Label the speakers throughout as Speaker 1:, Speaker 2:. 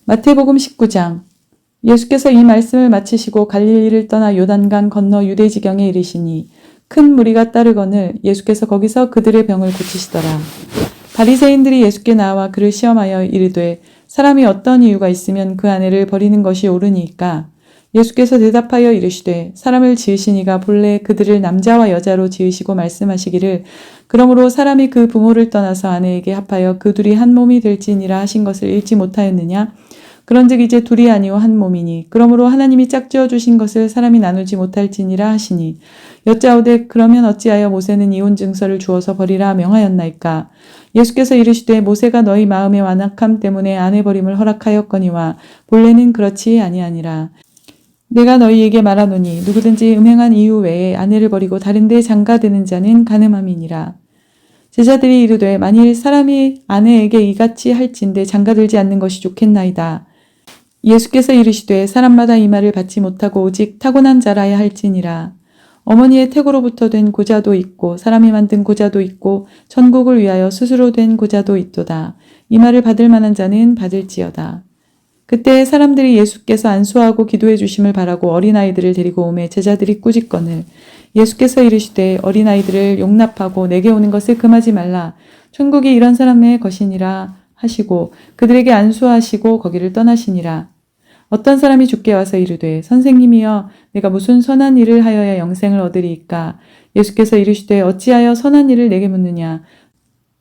Speaker 1: 마태복음 19장. 예수께서 이 말씀을 마치시고 갈릴리를 떠나 요단강 건너 유대 지경에 이르시니 큰 무리가 따르거늘 예수께서 거기서 그들의 병을 고치시더라. 바리새인들이 예수께 나와 그를 시험하여 이르되 사람이 어떤 이유가 있으면 그 아내를 버리는 것이 옳으니까? 예수께서 대답하여 이르시되 사람을 지으신 이가 본래 그들을 남자와 여자로 지으시고 말씀하시기를 그러므로 사람이 그 부모를 떠나서 아내에게 합하여 그 둘이 한 몸이 될지니라 하신 것을 읽지 못하였느냐? 그런즉 이제 둘이 아니오 한 몸이니 그러므로 하나님이 짝지어 주신 것을 사람이 나누지 못할지니라 하시니 여짜오되 그러면 어찌하여 모세는 이혼 증서를 주어서 버리라 명하였나이까? 예수께서 이르시되 모세가 너희 마음의 완악함 때문에 아내 버림을 허락하였거니와 본래는 그렇지 아니하니라. 내가 너희에게 말하노니 누구든지 음행한 이유 외에 아내를 버리고 다른 데 장가드는 자는 간음함이니라. 제자들이 이르되 만일 사람이 아내에게 이같이 할진대 장가들지 않는 것이 좋겠나이다. 예수께서 이르시되 사람마다 이 말을 받지 못하고 오직 타고난 자라야 할지니라. 어머니의 태고로부터 된 고자도 있고 사람이 만든 고자도 있고 천국을 위하여 스스로 된 고자도 있도다. 이 말을 받을 만한 자는 받을지어다. 그때 사람들이 예수께서 안수하고 기도해 주심을 바라고 어린아이들을 데리고 오매 제자들이 꾸짖거늘 예수께서 이르시되 어린아이들을 용납하고 내게 오는 것을 금하지 말라. 천국이 이런 사람의 것이니라 하시고 그들에게 안수하시고 거기를 떠나시니라. 어떤 사람이 주께 와서 이르되 선생님이여 내가 무슨 선한 일을 하여야 영생을 얻으리이까? 예수께서 이르시되 어찌하여 선한 일을 내게 묻느냐?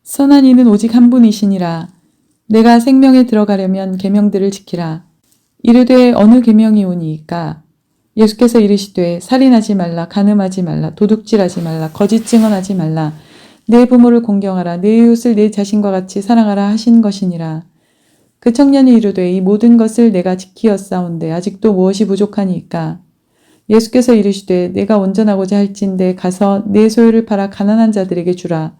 Speaker 1: 선한 이는 오직 한 분이시니라. 내가 생명에 들어가려면 계명들을 지키라. 이르되 어느 계명이오니이까? 예수께서 이르시되 살인하지 말라, 간음하지 말라, 도둑질하지 말라, 거짓 증언하지 말라, 내 부모를 공경하라, 내 이웃을 내 자신과 같이 사랑하라 하신 것이니라. 그 청년이 이르되 이 모든 것을 내가 지키었사온데 아직도 무엇이 부족하니이까? 예수께서 이르시되 내가 온전하고자 할진대 가서 내 소유를 팔아 가난한 자들에게 주라.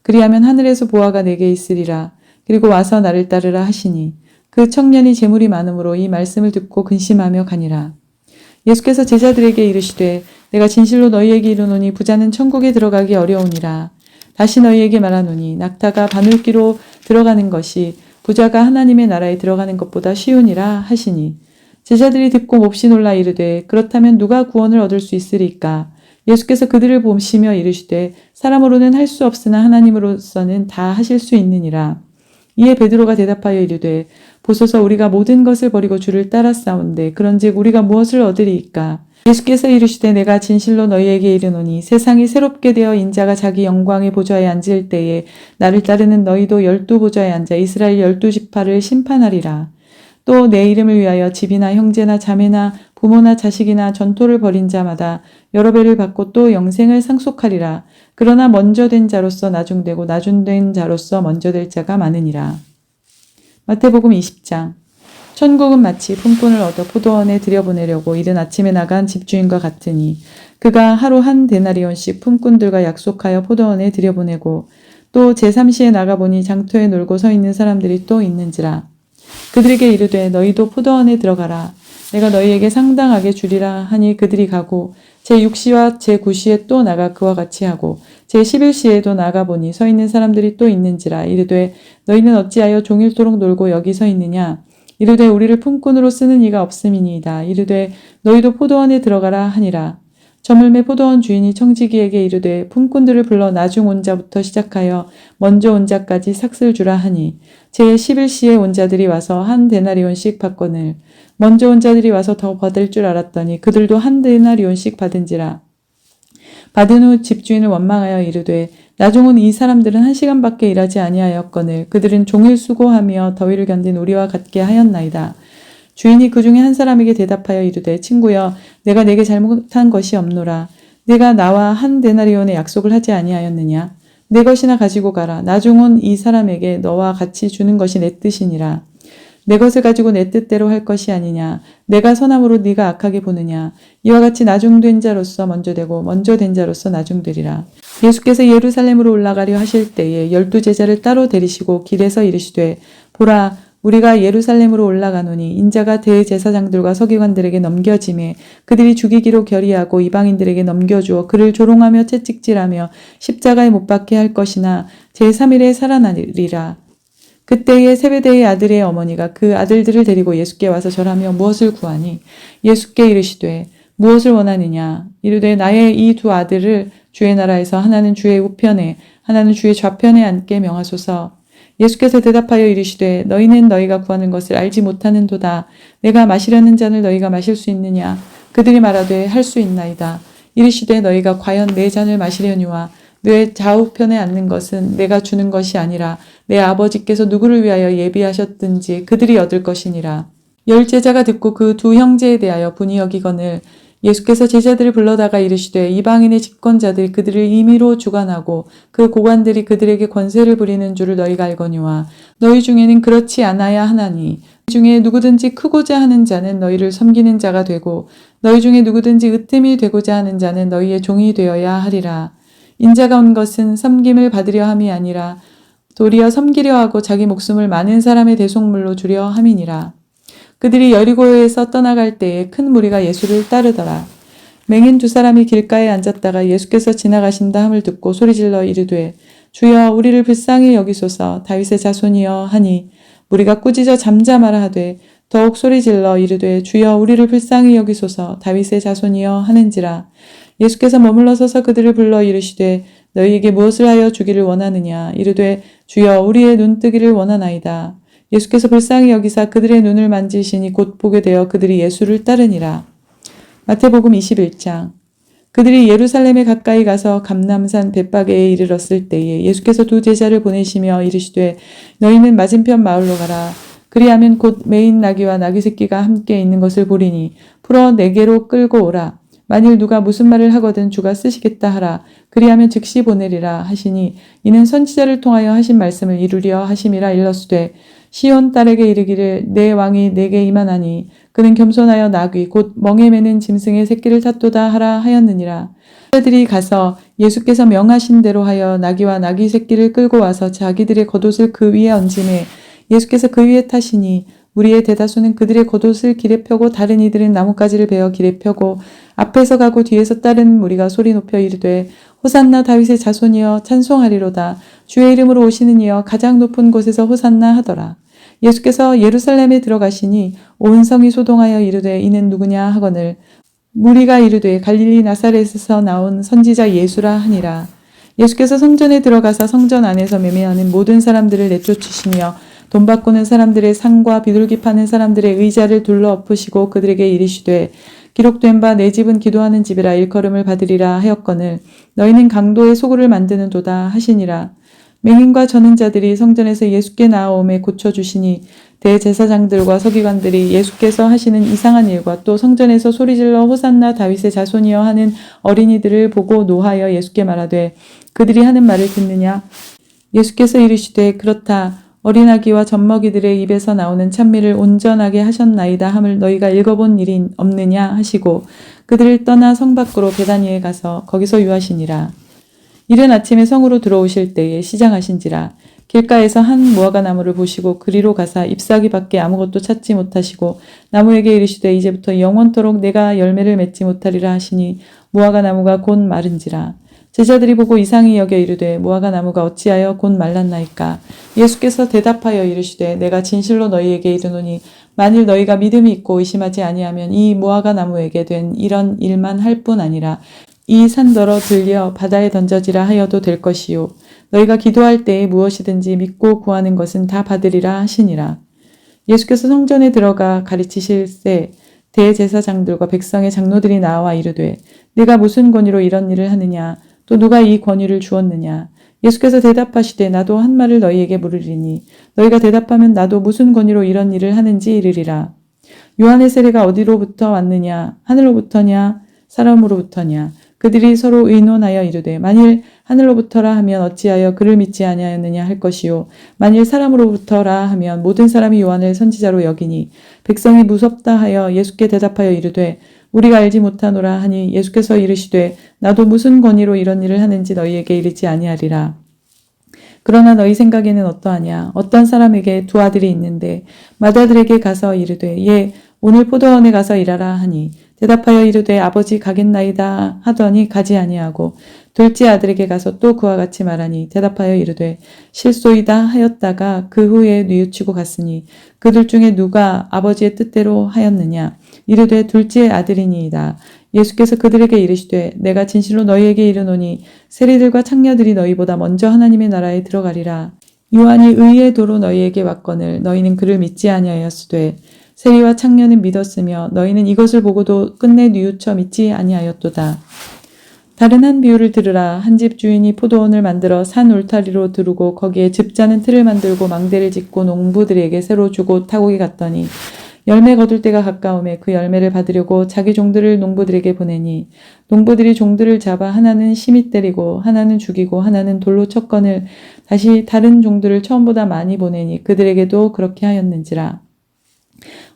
Speaker 1: 그리하면 하늘에서 보화가 내게 있으리라. 그리고 와서 나를 따르라 하시니 그 청년이 재물이 많으므로 이 말씀을 듣고 근심하며 가니라. 예수께서 제자들에게 이르시되 내가 진실로 너희에게 이르노니 부자는 천국에 들어가기 어려우니라. 다시 너희에게 말하노니 낙타가 바늘귀로 들어가는 것이 부자가 하나님의 나라에 들어가는 것보다 쉬우니라 하시니 제자들이 듣고 몹시 놀라 이르되 그렇다면 누가 구원을 얻을 수 있으리까? 예수께서 그들을 보시며 이르시되 사람으로는 할 수 없으나 하나님으로서는 다 하실 수 있느니라. 이에 베드로가 대답하여 이르되 보소서 우리가 모든 것을 버리고 주를 따랐사온데 그런즉 우리가 무엇을 얻으리이까? 예수께서 이르시되 내가 진실로 너희에게 이르노니 세상이 새롭게 되어 인자가 자기 영광의 보좌에 앉을 때에 나를 따르는 너희도 12보좌에 앉아 이스라엘 12지파를 심판하리라. 또 내 이름을 위하여 집이나 형제나 자매나 부모나 자식이나 전토를 벌인 자마다 여러 배를 받고 또 영생을 상속하리라. 그러나 먼저 된 자로서 나중되고 나중된 자로서 먼저 될 자가 많으니라. 마태복음 20장. 천국은 마치 품꾼을 얻어 포도원에 들여보내려고 이른 아침에 나간 집주인과 같으니 그가 하루 한 데나리온씩 품꾼들과 약속하여 포도원에 들여보내고 또 제3시에 나가보니 장터에 놀고 서 있는 사람들이 또 있는지라. 그들에게 이르되 너희도 포도원에 들어가라. 내가 너희에게 상당하게 주리라 하니 그들이 가고 제6시와 제9시에 또 나가 그와 같이 하고 제11시에도 나가보니 서 있는 사람들이 또 있는지라. 이르되 너희는 어찌하여 종일토록 놀고 여기 서 있느냐? 이르되 우리를 품꾼으로 쓰는 이가 없음이니이다. 이르되 너희도 포도원에 들어가라 하니라. 저물매 포도원 주인이 청지기에게 이르되 품꾼들을 불러 나중 온 자부터 시작하여 먼저 온 자까지 삭슬 주라 하니 제11시에 온 자들이 와서 한 데나리온씩 받거늘 먼저 온 자들이 와서 더 받을 줄 알았더니 그들도 한 데나리온씩 받은지라. 받은 후 집주인을 원망하여 이르되 나중 온 이 사람들은 1시간밖에 일하지 아니하였거늘 그들은 종일 수고하며 더위를 견딘 우리와 같게 하였나이다. 주인이 그 중에 한 사람에게 대답하여 이르되 친구여 내가 내게 잘못한 것이 없노라. 내가 나와 한 데나리온의 약속을 하지 아니하였느냐? 내 것이나 가지고 가라. 나중 온 이 사람에게 너와 같이 주는 것이 내 뜻이니라. 내 것을 가지고 내 뜻대로 할 것이 아니냐. 내가 선함으로 네가 악하게 보느냐. 이와 같이 나중된 자로서 먼저 되고 먼저 된 자로서 나중되리라. 예수께서 예루살렘으로 올라가려 하실 때에 12제자를 따로 데리시고 길에서 이르시되 보라 우리가 예루살렘으로 올라가노니 인자가 대제사장들과 서기관들에게 넘겨짐에 그들이 죽이기로 결의하고 이방인들에게 넘겨주어 그를 조롱하며 채찍질하며 십자가에 못 박게 할 것이나 제3일에 살아나리라. 그때에 세베대의 아들의 어머니가 그 아들들을 데리고 예수께 와서 절하며 무엇을 구하니 예수께 이르시되 무엇을 원하느냐 이르되 나의 이 두 아들을 주의 나라에서 하나는 주의 우편에 하나는 주의 좌편에 앉게 명하소서. 예수께서 대답하여 이르시되 너희는 너희가 구하는 것을 알지 못하는도다. 내가 마시려는 잔을 너희가 마실 수 있느냐. 그들이 말하되 할 수 있나이다. 이르시되 너희가 과연 내 잔을 마시려니와 내 좌우편에 앉는 것은 내가 주는 것이 아니라 내 아버지께서 누구를 위하여 예비하셨든지 그들이 얻을 것이니라. 열 제자가 듣고 그 두 형제에 대하여 분이 여기거늘 예수께서 제자들을 불러다가 이르시되 이방인의 집권자들이 그들을 임의로 주관하고 그 고관들이 그들에게 권세를 부리는 줄을 너희가 알거니와 너희 중에는 그렇지 않아야 하나니 중에 누구든지 크고자 하는 자는 너희를 섬기는 자가 되고 너희 중에 누구든지 으뜸이 되고자 하는 자는 너희의 종이 되어야 하리라. 인자가 온 것은 섬김을 받으려 함이 아니라 도리어 섬기려 하고 자기 목숨을 많은 사람의 대속물로 주려 함이니라. 그들이 여리고에서 떠나갈 때에 큰 무리가 예수를 따르더라. 맹인 두 사람이 길가에 앉았다가 예수께서 지나가신다 함을 듣고 소리질러 이르되 주여 우리를 불쌍히 여기소서. 다윗의 자손이여 하니 무리가 꾸짖어 잠잠하라 하되 더욱 소리질러 이르되 주여 우리를 불쌍히 여기소서. 다윗의 자손이여 하는지라. 예수께서 머물러 서서 그들을 불러 이르시되 너희에게 무엇을 하여 주기를 원하느냐. 이르되 주여 우리의 눈뜨기를 원하나이다. 예수께서 불쌍히 여기사 그들의 눈을 만지시니 곧 보게 되어 그들이 예수를 따르니라. 마태복음 21장. 그들이 예루살렘에 가까이 가서 감람산 벳바게에 이르렀을 때에 예수께서 두 제자를 보내시며 이르시되 너희는 맞은편 마을로 가라. 그리하면 곧 매인 나귀와 나귀 새끼가 함께 있는 것을 보리니 풀어 내게로 끌고 오라. 만일 누가 무슨 말을 하거든 주가 쓰시겠다 하라. 그리하면 즉시 보내리라 하시니 이는 선지자를 통하여 하신 말씀을 이루려 하심이라. 일러스되 시온 딸에게 이르기를 내 왕이 내게 임하나니 그는 겸손하여 나귀 곧 멍에 매는 짐승의 새끼를 탔도다 하라 하였느니라. 제자들이 가서 예수께서 명하신 대로 하여 나귀와 나귀 새끼를 끌고 와서 자기들의 겉옷을 그 위에 얹음에 예수께서 그 위에 타시니 무리의 대다수는 그들의 겉옷을 길에 펴고 다른 이들은 나뭇가지를 베어 길에 펴고 앞에서 가고 뒤에서 따르는 무리가 소리 높여 이르되 호산나 다윗의 자손이여 찬송하리로다. 주의 이름으로 오시는 이여 가장 높은 곳에서 호산나 하더라. 예수께서 예루살렘에 들어가시니 온 성이 소동하여 이르되 이는 누구냐 하거늘 무리가 이르되 갈릴리 나사렛에서 나온 선지자 예수라 하니라. 예수께서 성전에 들어가서 성전 안에서 매매하는 모든 사람들을 내쫓으시며 돈 바꾸는 사람들의 상과 비둘기 파는 사람들의 의자를 둘러 엎으시고 그들에게 이르시되 기록된 바 내 집은 기도하는 집이라 일컬음을 받으리라 하였거늘 너희는 강도의 소굴을 만드는도다 하시니라. 맹인과 저는 자들이 성전에서 예수께 나아오매 고쳐주시니 대제사장들과 서기관들이 예수께서 하시는 이상한 일과 또 성전에서 소리질러 호산나 다윗의 자손이여 하는 어린이들을 보고 노하여 예수께 말하되 그들이 하는 말을 듣느냐. 예수께서 이르시되 그렇다. 어린아기와 젖먹이들의 입에서 나오는 찬미를 온전하게 하셨나이다 함을 너희가 읽어본 일이 없느냐 하시고 그들을 떠나 성 밖으로 베다니에 가서 거기서 유하시니라. 이른 아침에 성으로 들어오실 때에 시장하신지라. 길가에서 한 무화과 나무를 보시고 그리로 가사 잎사귀밖에 아무것도 찾지 못하시고 나무에게 이르시되 이제부터 영원토록 내가 열매를 맺지 못하리라 하시니 무화과 나무가 곧 마른지라. 제자들이 보고 이상히 여겨 이르되 무화과 나무가 어찌하여 곧 말랐나이까. 예수께서 대답하여 이르시되 내가 진실로 너희에게 이르노니 만일 너희가 믿음이 있고 의심하지 아니하면 이 무화과 나무에게 된 이런 일만 할 뿐 아니라 이 산더러 들려 바다에 던져지라 하여도 될 것이요. 너희가 기도할 때에 무엇이든지 믿고 구하는 것은 다 받으리라 하시니라. 예수께서 성전에 들어가 가르치실새 대제사장들과 백성의 장로들이 나와 이르되 네가 무슨 권위로 이런 일을 하느냐. 또 누가 이 권위를 주었느냐. 예수께서 대답하시되 나도 한 말을 너희에게 물으리니 너희가 대답하면 나도 무슨 권위로 이런 일을 하는지 이르리라. 요한의 세례가 어디로부터 왔느냐. 하늘로부터냐 사람으로부터냐. 그들이 서로 의논하여 이르되 만일 하늘로부터라 하면 어찌하여 그를 믿지 아니하였느냐 할 것이요 만일 사람으로부터라 하면 모든 사람이 요한을 선지자로 여기니 백성이 무섭다 하여 예수께 대답하여 이르되 우리가 알지 못하노라 하니 예수께서 이르시되 나도 무슨 권위로 이런 일을 하는지 너희에게 이르지 아니하리라. 그러나 너희 생각에는 어떠하냐. 어떤 사람에게 두 아들이 있는데 맏아들에게 가서 이르되 예 오늘 포도원에 가서 일하라 하니 대답하여 이르되 아버지 가겠나이다 하더니 가지 아니하고 둘째 아들에게 가서 또 그와 같이 말하니 대답하여 이르되 실소이다 하였다가 그 후에 뉘우치고 갔으니 그들 중에 누가 아버지의 뜻대로 하였느냐 이르되 둘째 아들이니이다. 예수께서 그들에게 이르시되 내가 진실로 너희에게 이르노니 세리들과 창녀들이 너희보다 먼저 하나님의 나라에 들어가리라. 요한이 의의 도로 너희에게 왔거늘 너희는 그를 믿지 아니하였으되 세리와 창녀는 믿었으며 너희는 이것을 보고도 끝내 뉘우쳐 믿지 아니하였도다. 다른 한 비유를 들으라. 한 집 주인이 포도원을 만들어 산 울타리로 두르고 거기에 즙 짜는 틀을 만들고 망대를 짓고 농부들에게 새로 주고 타국에 갔더니 열매 거둘 때가 가까움에 그 열매를 받으려고 자기 종들을 농부들에게 보내니 농부들이 종들을 잡아 하나는 심히 때리고 하나는 죽이고 하나는 돌로 쳤거늘 다시 다른 종들을 처음보다 많이 보내니 그들에게도 그렇게 하였는지라.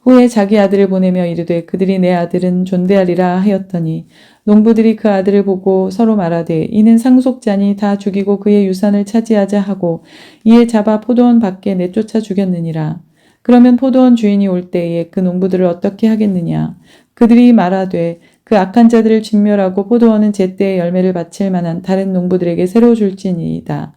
Speaker 1: 후에 자기 아들을 보내며 이르되 그들이 내 아들은 존대하리라 하였더니 농부들이 그 아들을 보고 서로 말하되 이는 상속자니 다 죽이고 그의 유산을 차지하자 하고 이에 잡아 포도원 밖에 내쫓아 죽였느니라. 그러면 포도원 주인이 올 때에 그 농부들을 어떻게 하겠느냐. 그들이 말하되 그 악한 자들을 진멸하고 포도원은 제때에 열매를 바칠 만한 다른 농부들에게 새로 줄지니이다.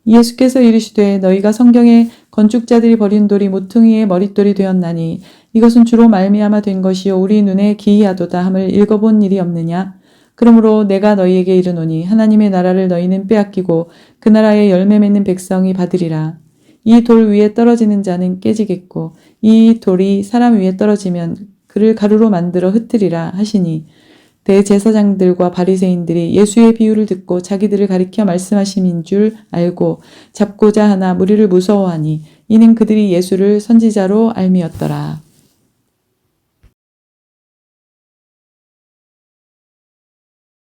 Speaker 1: 예수께서 이르시되 너희가 성경에 건축자들이 버린 돌이 모퉁이의 머릿돌이 되었나니 이것은 주로 말미암아 된 것이요 우리 눈에 기이하도다 함을 읽어본 일이 없느냐. 그러므로 내가 너희에게 이르노니 하나님의 나라를 너희는 빼앗기고 그 나라의 열매 맺는 백성이 받으리라. 이 돌 위에 떨어지는 자는 깨지겠고 이 돌이 사람 위에 떨어지면 그를 가루로 만들어 흩으리라 하시니 대제사장들과 바리새인들이 예수의 비유를 듣고 자기들을 가리켜 말씀하심인 줄 알고 잡고자 하나 무리를 무서워하니 이는 그들이 예수를 선지자로 알미었더라.